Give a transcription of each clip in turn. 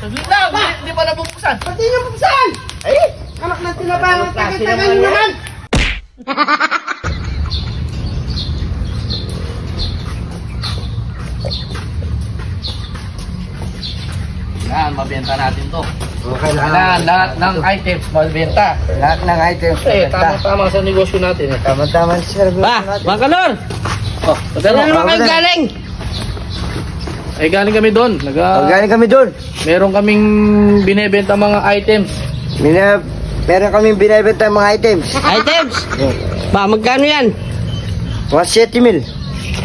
Saglit lang, hindi pa nabubuksan. Pati nyo buksan! Ay! Anak ng tinapang, tagal nyo naman! Yan, mabenta natin to. Okay Lahat ng items, mabenta. Lahat ng items. Tama-tama sa negosyo natin. Tama-tama sa service natin. Bang Kalor! Oh, Saan naman kayo galing? Ay, galing kami doon. Galing kami doon. Meron kaming binebenta mga items. Meron kaming binibenta mga items. Items? Ba, magkano yan? 1,700.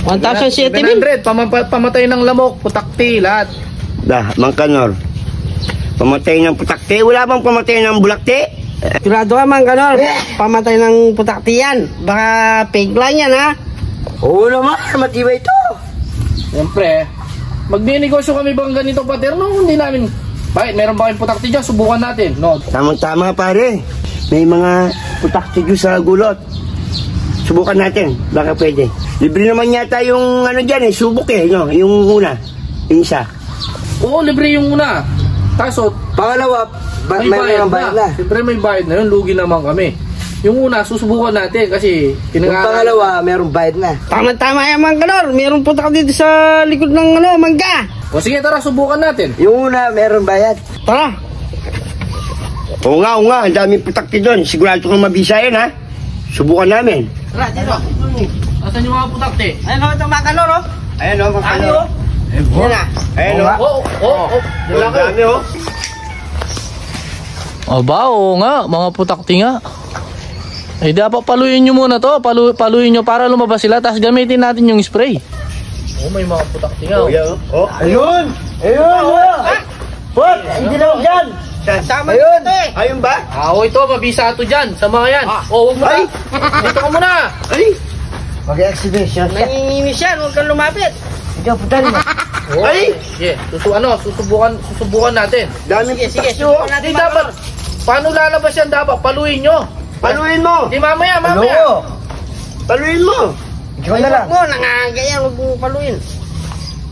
1,700? 700, pamatay ng lamok, putakti, lahat. Dah, Mang Kanor. Pamatay ng putakte? Wala bang pamatay ng bulakte? Sigurado ka, Mang Kanor. Pamatay ng putakti yan. Baka fake lang yan, ha? Oo naman, matibay ito. Siyempre, magninegosyo kami bang ganito paterno? Hindi namin. Bakit? Meron ba kayong putakti dyan? Subukan natin. No. Tamang-tama pare. May mga putakte dyan sa gulot. Subukan natin. Baka pwede. Libre naman yata yung ano dyan eh. Subok eh. No? Yung una. Yung isa. Oo, libre yung una. Kaso, Pangalawa, may bayad na. Siyempre may bayad na yun. Lugi naman kami. Yung una, susubukan natin kasi Yung pangalawa, merong bayad na. Tama-tama yan, Mang Kanor. Meron putakti dito sa likod ng mangga. O sige, tara, subukan natin. Yung una, merong bayad. Tara. Oo nga. Ang daming putakte doon. Sigurado kang mabisa yan ha. Subukan namin. Tara, dito. Asan yung mga putakti? Ayun, ito, Mang Kanor, oh. Ayan o, Ano, oh? Yan na. Ayan o. Oo. Ang dami o. Aba, oo nga, mga putakti nga. Eh, dapat paluin nyo muna to. Paluin nyo para lumabas sila. Tapos gamitin natin yung spray. Oo, may mga putakti nga. Oh, ayun! What? Hindi na ako dyan! Tama Ayun! dito, eh. Ayun ba? Oo, ito, mabisa ito dyan. Sa mga yan. Oo, huwag mo Ay! na. Dito ka muna. Ay! Mag-exhibition siya. Nanginginis yan. Huwag kang lumapit. Ikaw, putan mo. Oo, Ay! Sige, susubukan natin. Daming Sige, putakte subukan o. natin, Hindi Mang dapat. Kanor. Paano lalabas yan dapat? Paluin nyo. Paluin mo! Di mamaya. Ano? Paluin mo! Ikaw na lang. Huwag mo, nangangayan. Huwag mo paluin.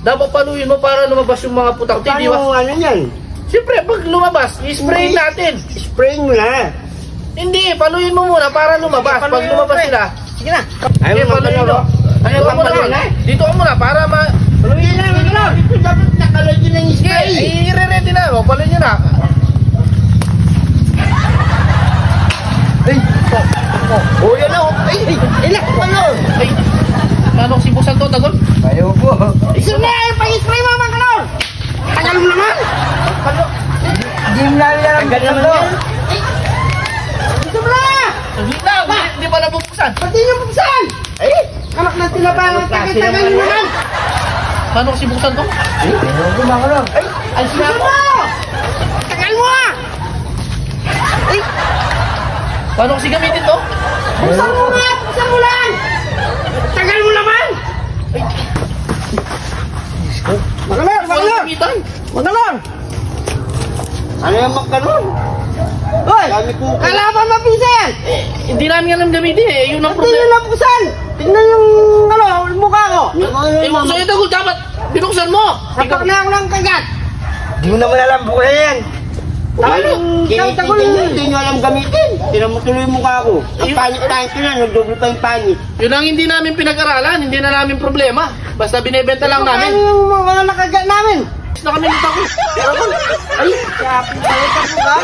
Dapat paluin mo para lumabas yung mga putakti. Di ba? Paano ano yan? Siyempre, pag lumabas, i-spray natin. Spray mo na. Hindi, paluin mo muna para lumabas. Pag Paluin mo, lumabas pre. sila, Sige na. Ayaw mo paluin magkano. mo. Ayaw Ikaw ka muna. paluin na. Dito ka muna para Paluin na, Manor. Ito dapat nakalagyan ng Sige, spray. i-re-ready na. Paluin nyo na. Ay! Oh, yan na. Ay! Ilan! Manor! Ay, paano si Busan to, Tagol? Ayaw po. Sige na, pag-spray mo, Mang Kanor. Tagal mo naman! Hindi mo namin alam. Tagal naman yan. Gusto mo na. Saglit lang, hindi pa nabubuksan. Pati nyo buksan. Ay! Anak ng tinapang, tagal nyo naman. Paano si Busan to? Ayaw po, Manor. Ay! Ay, Gusto mo. Tagal mo, ah. Ay, paano kasi gamitin to? buksan mo nga. Buksan mo lang. Tagal mo naman. Mang Kanor, Mang Paano Kanor. gamitan? Mang Kanor. Ano yung magkaroon? Hoy, Dami po. kala ba mabisa yan? Hindi namin alam gamitin eh. Yun ang Hindi nyo problema. nabuksan. Tingnan yung mukha ko. Eh, kung sa'yo, Tagol, dapat binuksan mo. Sapak na ako ng kagat. Hindi mo naman alam buhay yan. Paano? Tagol. Hindi nyo alam gamitin. Tinan mo tuloy yung mukha ko. Ang pangit-pangit ko na. Nagdoble pa yung pangit. Yun ang hindi namin pinag-aralan. Hindi na namin problema. Basta binebenta lang namin. Paano yung mga nakagat namin? Na kami nito. Ay, sabi ko ka.